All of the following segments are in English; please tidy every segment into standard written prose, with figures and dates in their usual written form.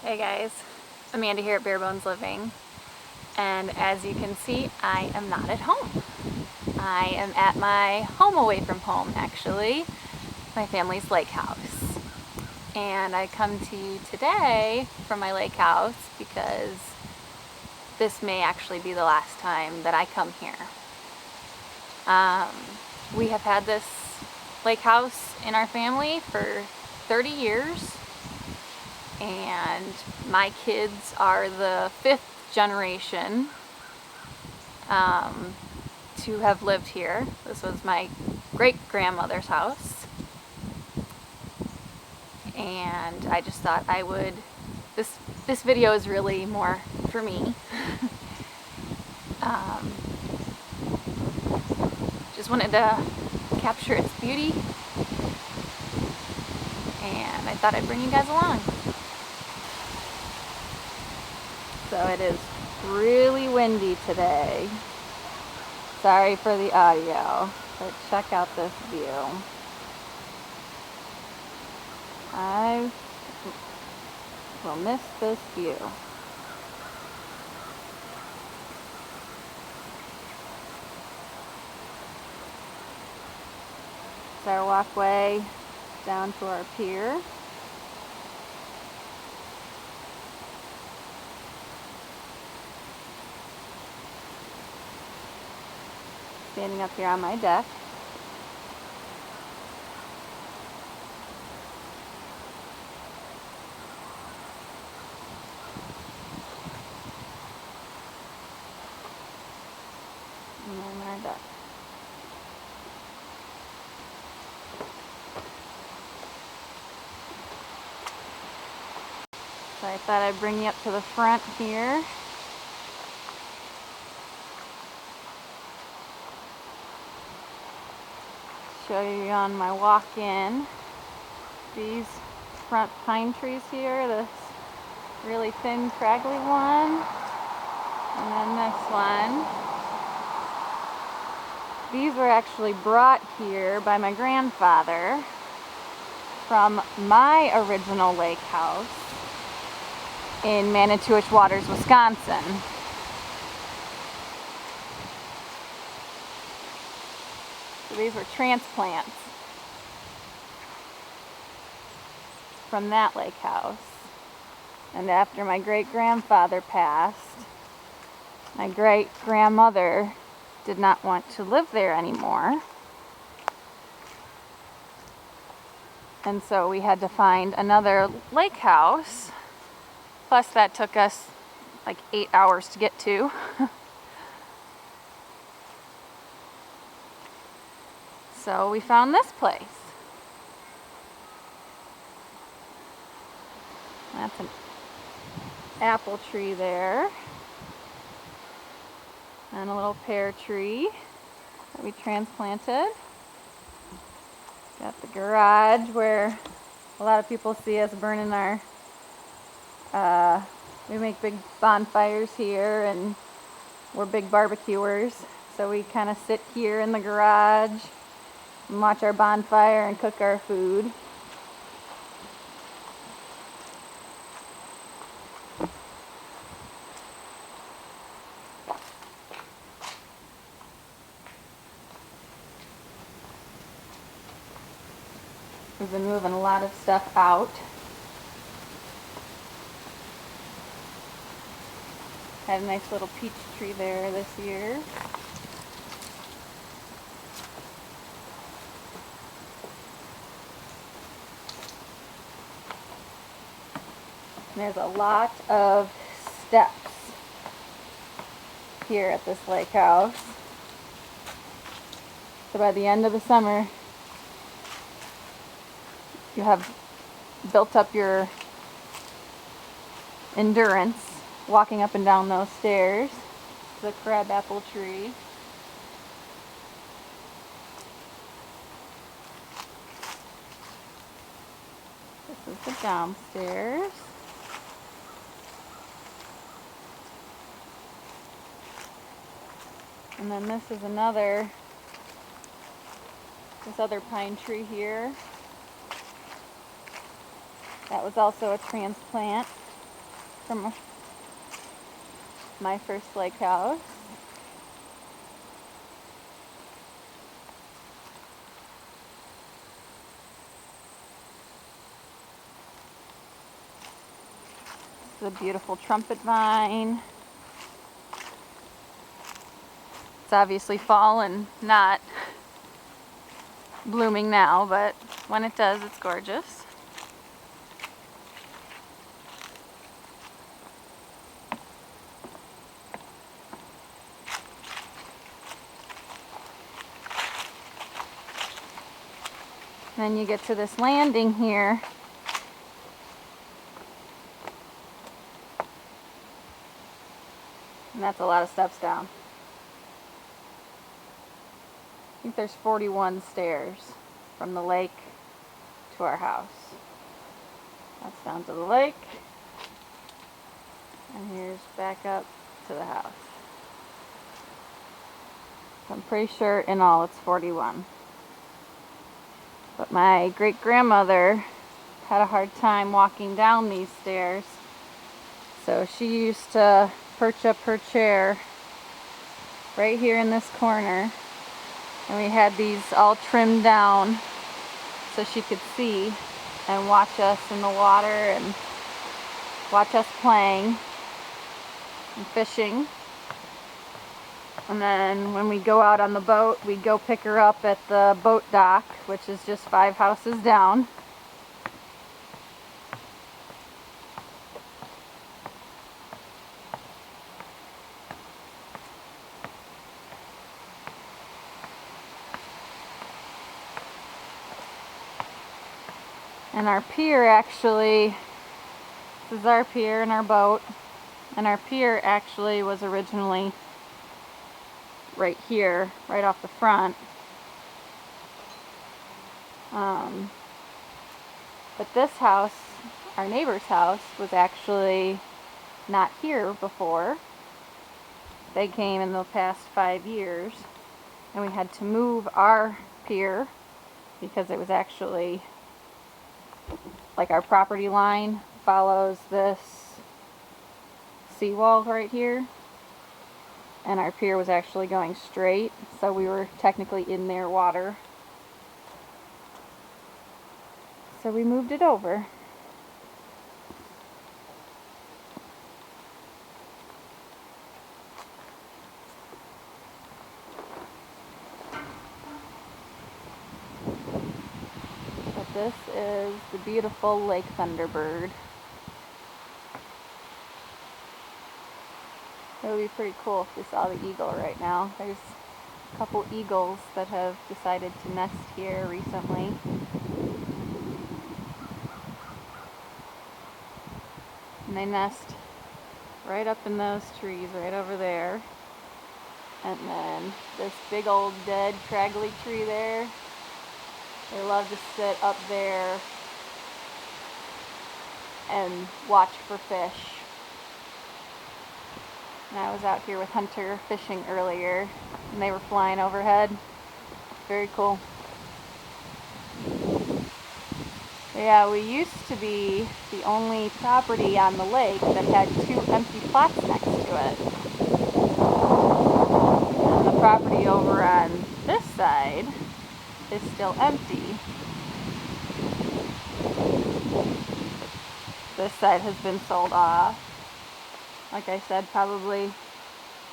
Hey guys, Amanda here at Bare Bones Living, and as you can see, I am not at home. I am at my home away from home, actually, my family's lake house. And I come to you today from my lake house because this may actually be the last time that I come here. We have had this lake house in our family for 30 years. And my kids are the 5th generation to have lived here. This was my great-grandmother's house. And I just thought I would, this video is really more for me. Just wanted to capture its beauty, and I thought I'd bring you guys along. So it is really windy today. Sorry for the audio, but check out this view. I will miss this view. It's our walkway down to our pier. Standing up here on my deck. And then our deck. So I thought I'd bring you up to the front here. Show you on my walk-in. These front pine trees here, this really thin, scraggly one, and then this one. These were actually brought here by my grandfather from my original lake house in Manitowish Waters, Wisconsin. So these were transplants from that lake house. And after my great-grandfather passed, my great-grandmother did not want to live there anymore. And so we had to find another lake house. Plus that took us like 8 hours to get to. So we found this place. That's an apple tree there. And a little pear tree that we transplanted. Got the garage where a lot of people see us burning our, we make big bonfires here and we're big barbecuers. So we kind of sit here in the garage and watch our bonfire and cook our food. We've been moving a lot of stuff out. Had a nice little peach tree there this year. There's a lot of steps here at this lake house. So by the end of the summer, you have built up your endurance walking up and down those stairs. The crabapple tree. This is the downstairs. And then this is this other pine tree here. That was also a transplant from my first lake house. This is a beautiful trumpet vine. It's obviously fall and not blooming now, but when it does, it's gorgeous. Then you get to this landing here. And that's a lot of steps down. I think there's 41 stairs from the lake to our house. That's down to the lake. And here's back up to the house. So I'm pretty sure in all it's 41. But my great-grandmother had a hard time walking down these stairs. So she used to perch up her chair right here in this corner. And we had these all trimmed down so she could see and watch us in the water and watch us playing and fishing. And then when we go out on the boat, we'd go pick her up at the boat dock, which is just 5 houses down. And our pier actually, this is our pier and our boat, and our pier actually was originally right here, right off the front. But this house, our neighbor's house, was actually not here before. They came in the past 5 years, and we had to move our pier because it was actually, like, our property line follows this seawall right here, and our pier was actually going straight, so we were technically in their water. So we moved it over. But this is the beautiful Lake Thunderbird. It would be pretty cool if we saw the eagle right now. There's a couple eagles that have decided to nest here recently. And they nest right up in those trees right over there. And then this big old dead craggly tree there. They love to sit up there and watch for fish. And I was out here with Hunter fishing earlier, and they were flying overhead. Very cool. Yeah, we used to be the only property on the lake that had 2 empty plots next to it. And the property over on this side is still empty. This side has been sold off. Like I said, probably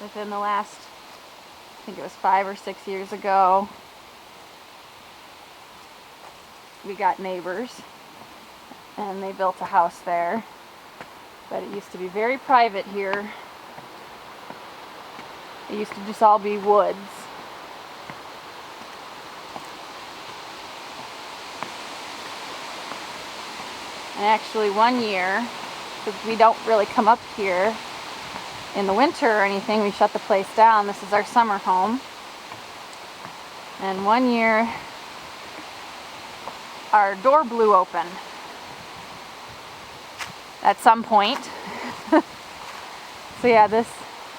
within the last, I think it was 5 or 6 years ago, we got neighbors and they built a house there. But it used to be very private here. It used to just all be woods. And actually one year, because we don't really come up here in the winter or anything, we shut the place down. This is our summer home. And one year, our door blew open at some point. So yeah, this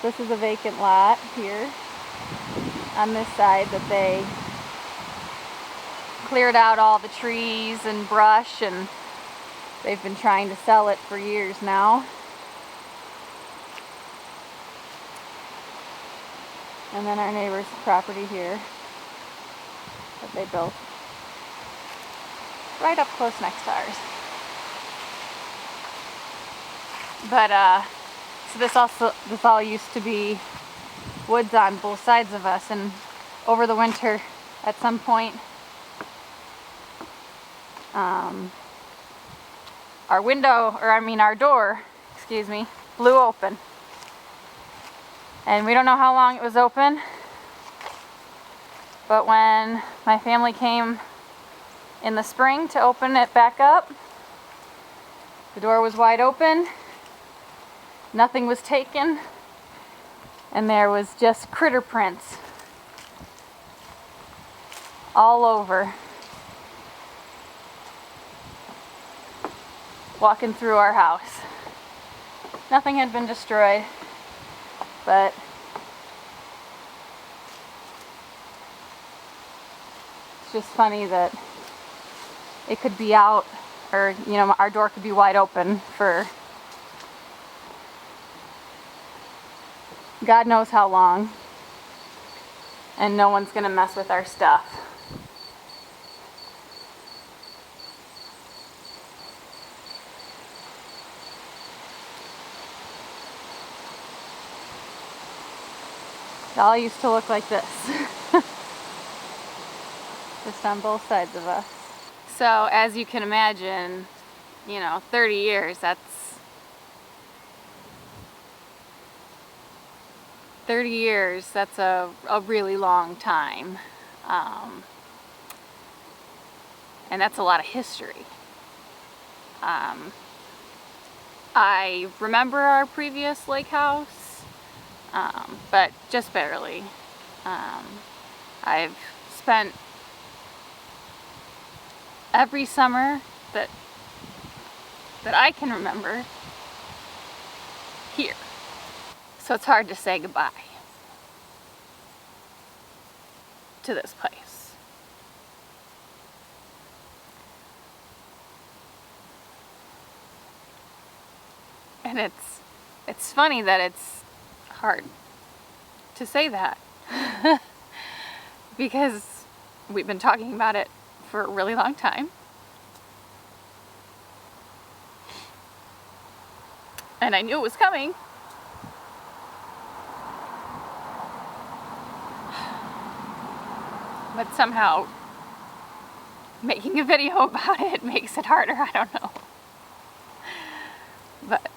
is a vacant lot here on this side that they cleared out all the trees and brush, and they've been trying to sell it for years now. And then our neighbor's property here that they built right up close next to ours. But so this all used to be woods on both sides of us, and over the winter at some point our door, excuse me, blew open. And we don't know how long it was open, but when my family came in the spring to open it back up, the door was wide open, nothing was taken, and there was just critter prints all over, walking through our house. Nothing had been destroyed, but it's just funny that it could be out, or our door could be wide open for God knows how long, and no one's gonna mess with our stuff. It all used to look like this. Just on both sides of us. So as you can imagine, 30 years, that's 30 years, that's a really long time. And that's a lot of history. I remember our previous lake house, but just barely. I've spent every summer that I can remember here. So it's hard to say goodbye to this place. And it's funny that it's hard to say that because we've been talking about it for a really long time. And I knew it was coming. But somehow making a video about it makes it harder, I don't know. But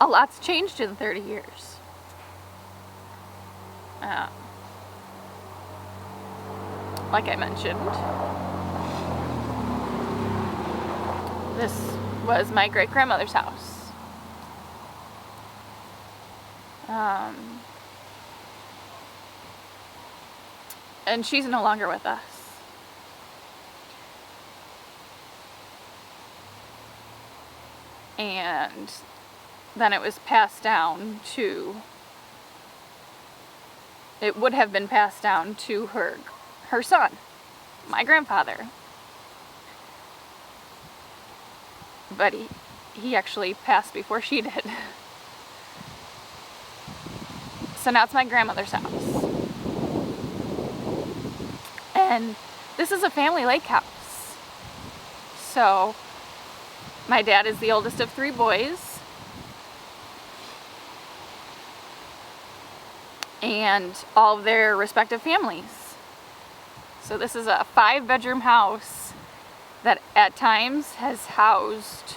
a lot's changed in 30 years. Like I mentioned, this was my great-grandmother's house. And she's no longer with us. And then it was passed down to, it would have been passed down to her son, my grandfather. But he actually passed before she did. So now it's my grandmother's house. And this is a family lake house. So my dad is the oldest of 3 boys. And all of their respective families. So this is a 5-bedroom house that at times has housed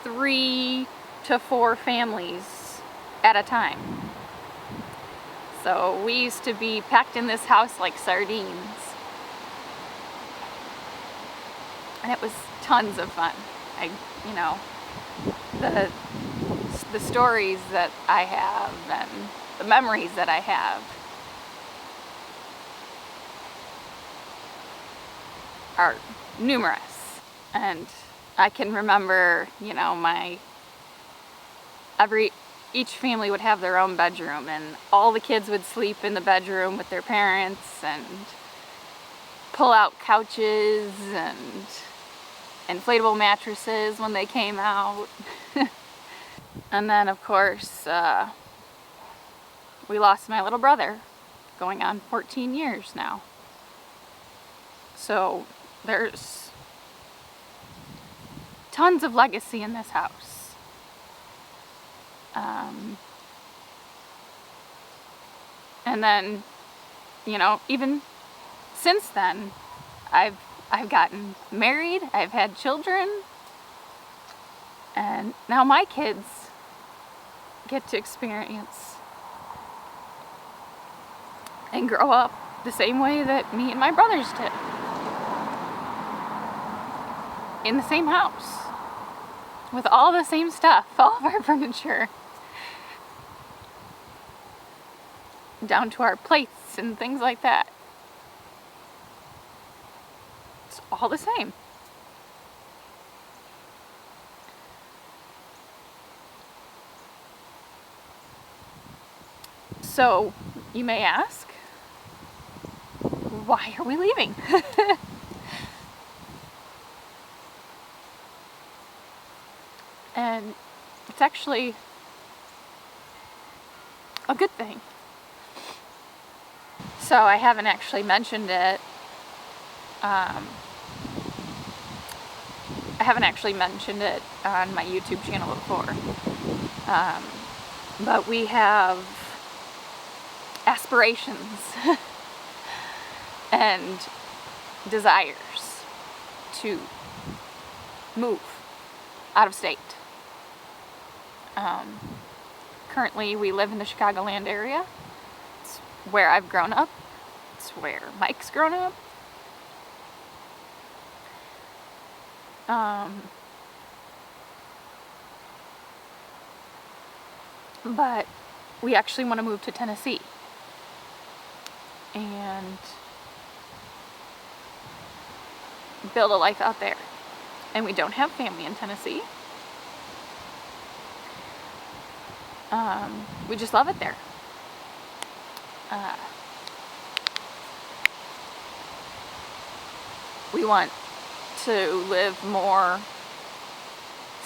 3 to 4 families at a time. So we used to be packed in this house like sardines. And it was tons of fun. The stories that I have and the memories that I have are numerous. And I can remember, each family would have their own bedroom, and all the kids would sleep in the bedroom with their parents, and pull out couches and inflatable mattresses when they came out. And then, of course, we lost my little brother, going on 14 years now. So there's tons of legacy in this house. And then, even since then, I've gotten married, I've had children, and now my kids get to experience and grow up the same way that me and my brothers did. In the same house. With all the same stuff, all of our furniture. Down to our plates and things like that. It's all the same. So, you may ask, why are we leaving? And it's actually a good thing. So I haven't actually mentioned it. I haven't actually mentioned it on my YouTube channel before. But we have aspirations and desires to move out of state. Currently we live in the Chicagoland area. It's where I've grown up. It's where Mike's grown up. But we actually want to move to Tennessee. And build a life out there. And we don't have family in Tennessee. We just love it there. We want to live more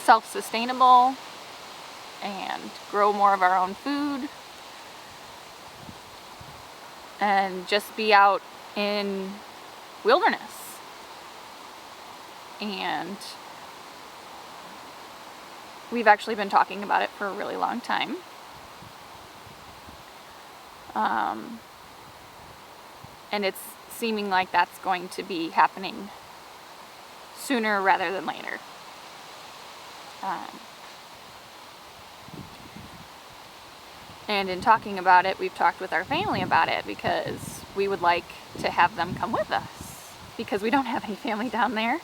self-sustainable and grow more of our own food and just be out in wilderness. And we've actually been talking about it for a really long time. And it's seeming like that's going to be happening sooner rather than later. And in talking about it, we've talked with our family about it because we would like to have them come with us because we don't have any family down there.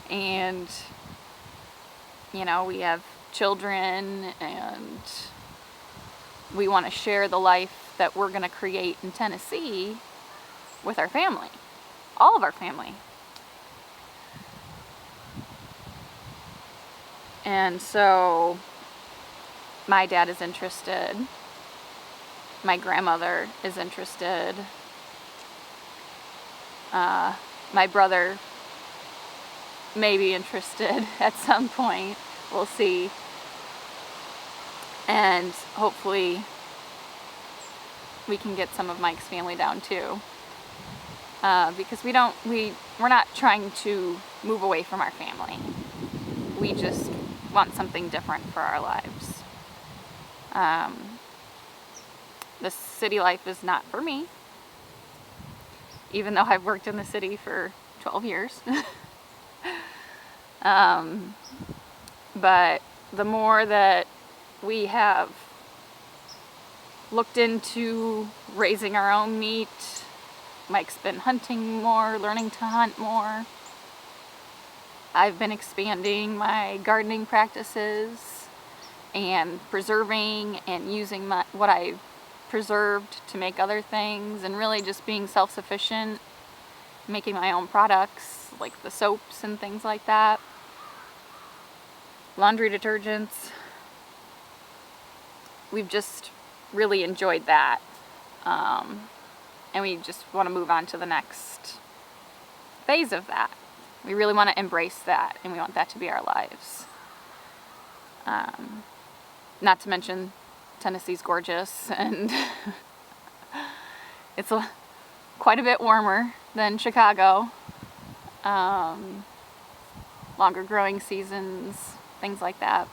And, we have children and we want to share the life that we're going to create in Tennessee with our family. All of our family. And so my dad is interested. My grandmother is interested. My brother may be interested at some point. We'll see. And hopefully we can get some of Mike's family down too. Because we're not trying to move away from our family. We just want something different for our lives. The city life is not for me, even though I've worked in the city for 12 years. But the more that we have looked into raising our own meat, Mike's been hunting more, learning to hunt more. I've been expanding my gardening practices and preserving and using what I've preserved to make other things, and really just being self-sufficient, making my own products like the soaps and things like that, laundry detergents. We've just really enjoyed that, and we just want to move on to the next phase of that. We really want to embrace that, and we want that to be our lives. Not to mention Tennessee's gorgeous, and it's quite a bit warmer than Chicago. Longer growing seasons, things like that.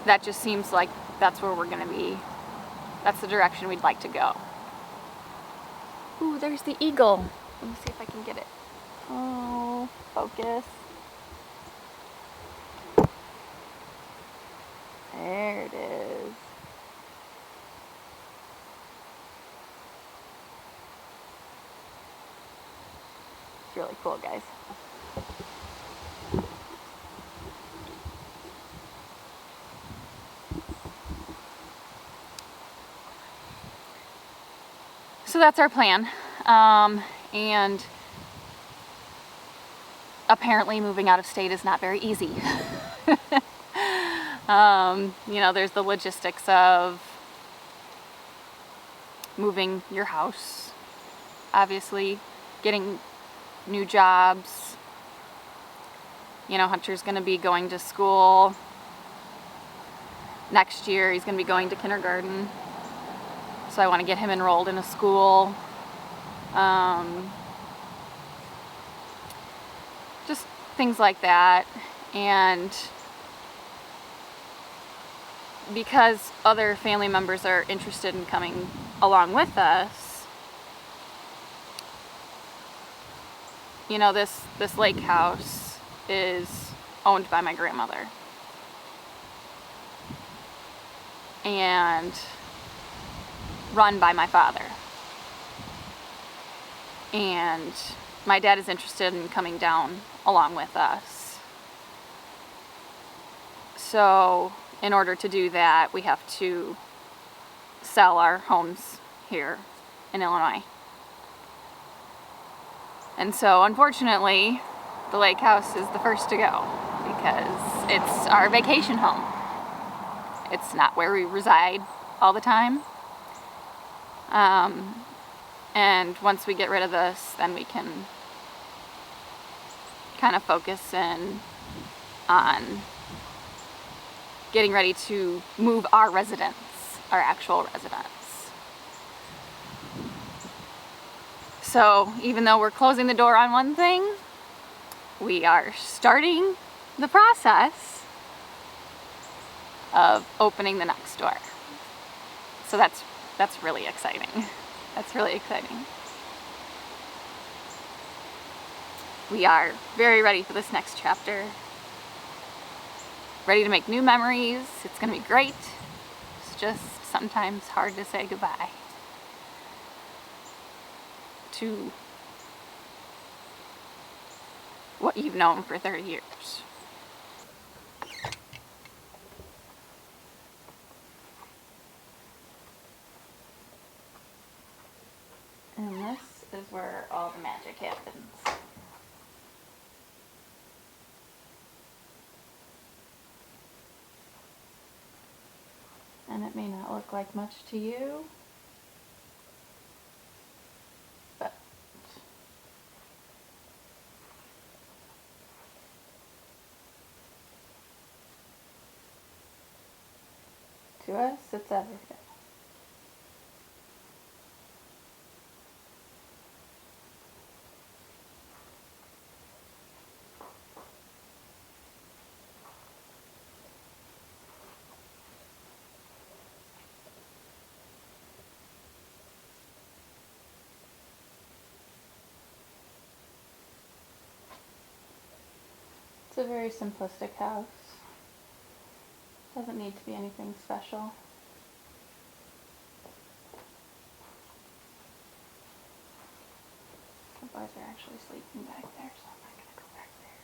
That just seems like that's where we're going to be. That's the direction we'd like to go. Ooh, there's the eagle. Let me see if I can get it. Oh, focus. There it is. It's really cool, guys. So that's our plan. And apparently moving out of state is not very easy. You know, there's the logistics of moving your house, obviously, getting new jobs. You know, Hunter's going to be going to school next year. He's going to be going to kindergarten. So I want to get him enrolled in a school. Just things like that. And because other family members are interested in coming along with us, you know, this lake house is owned by my grandmother. And run by my father. And my dad is interested in coming down along with us. So in order to do that, we have to sell our homes here in Illinois. And so unfortunately, the lake house is the first to go because it's our vacation home. It's not where we reside all the time. And once we get rid of this, then we can kind of focus in on getting ready to move our residence, our actual residence. So even though we're closing the door on one thing, we are starting the process of opening the next door. So that's really exciting. That's really exciting. We are very ready for this next chapter. Ready to make new memories. It's going to be great. It's just sometimes hard to say goodbye to what you've known for 30 years. And this is where all the magic happens. And it may not look like much to you, but to us, it's everything. It's a very simplistic house. Doesn't need to be anything special. The boys are actually sleeping back there, so I'm not going to go back there.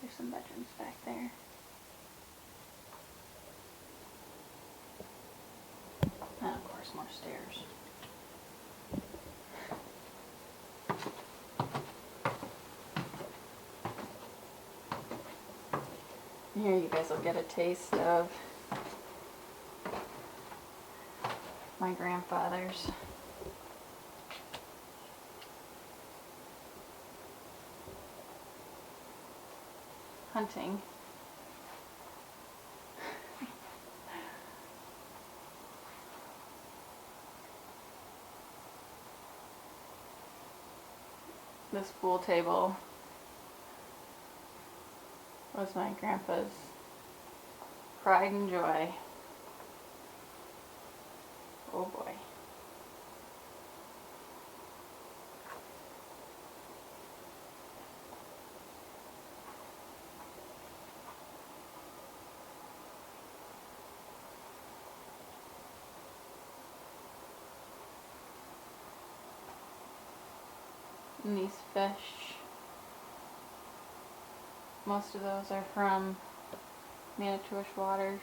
There's some bedrooms back there. And of course more stairs. Here you guys will get a taste of my grandfather's. hunting. This pool table was my grandpa's pride and joy. Oh boy. And these fish, most of those are from Manitowish waters.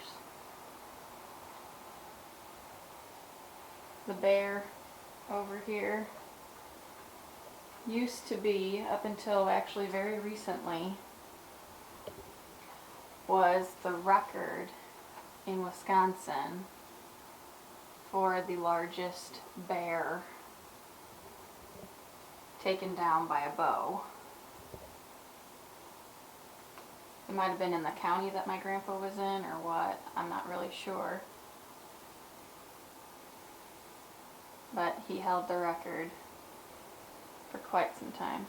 The bear over here used to be, up until actually very recently, was the record in Wisconsin for the largest bear taken down by a bow. It might have been in the county that my grandpa was in or what, I'm not really sure. But he held the record for quite some time.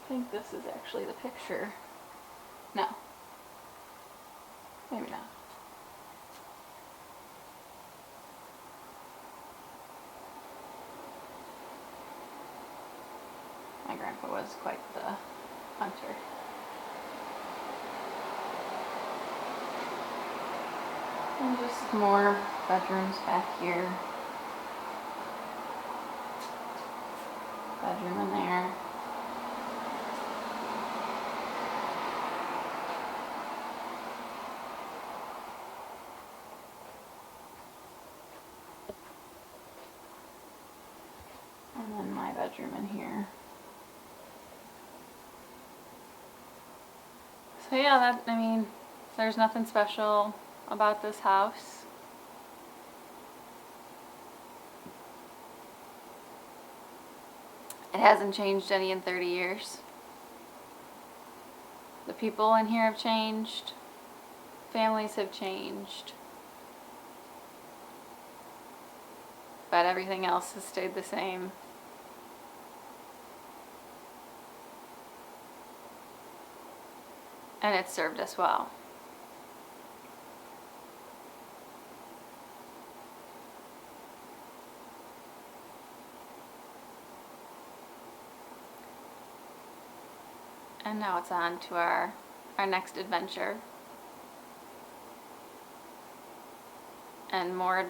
I think this is actually the picture. No. Maybe not. My grandpa was quite the hunter. And just more bedrooms back here. Bedroom in there. And then my bedroom in here. So yeah, there's nothing special about this house. It hasn't changed any in 30 years. The people in here have changed. Families have changed. But everything else has stayed the same. And it's served us well. And now it's on to our next adventure. And more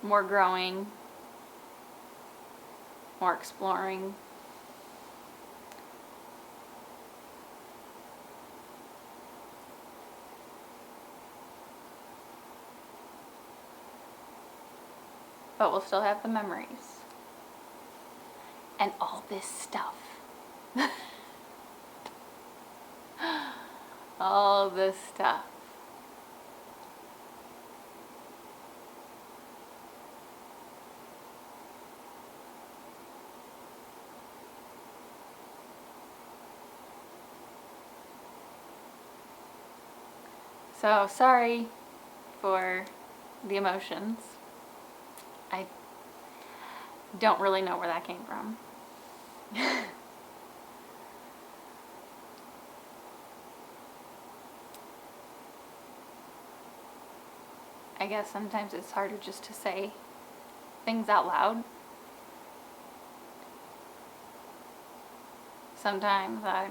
growing, more exploring. But we'll still have the memories. And all this stuff. All this stuff. So sorry for the emotions. I don't really know where that came from. I guess sometimes it's harder just to say things out loud. Sometimes I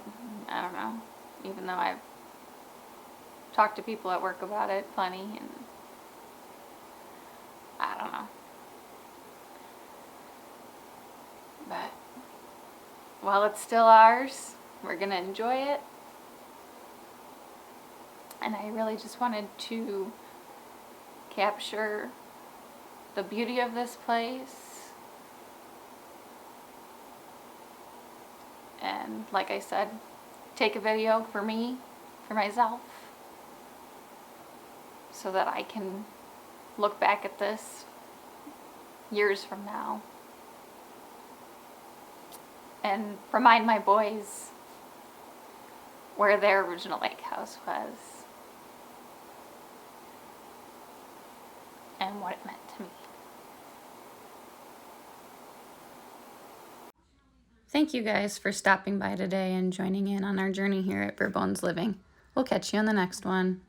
don't know, even though I've talked to people at work about it plenty, and I don't know. But while it's still ours, we're gonna enjoy it. And I really just wanted to capture the beauty of this place. And like I said, take a video for me, for myself, so that I can look back at this years from now and remind my boys where their original lake house was and what it meant to me. Thank you guys for stopping by today and joining in on our journey here at Barebones Living. We'll catch you on the next one.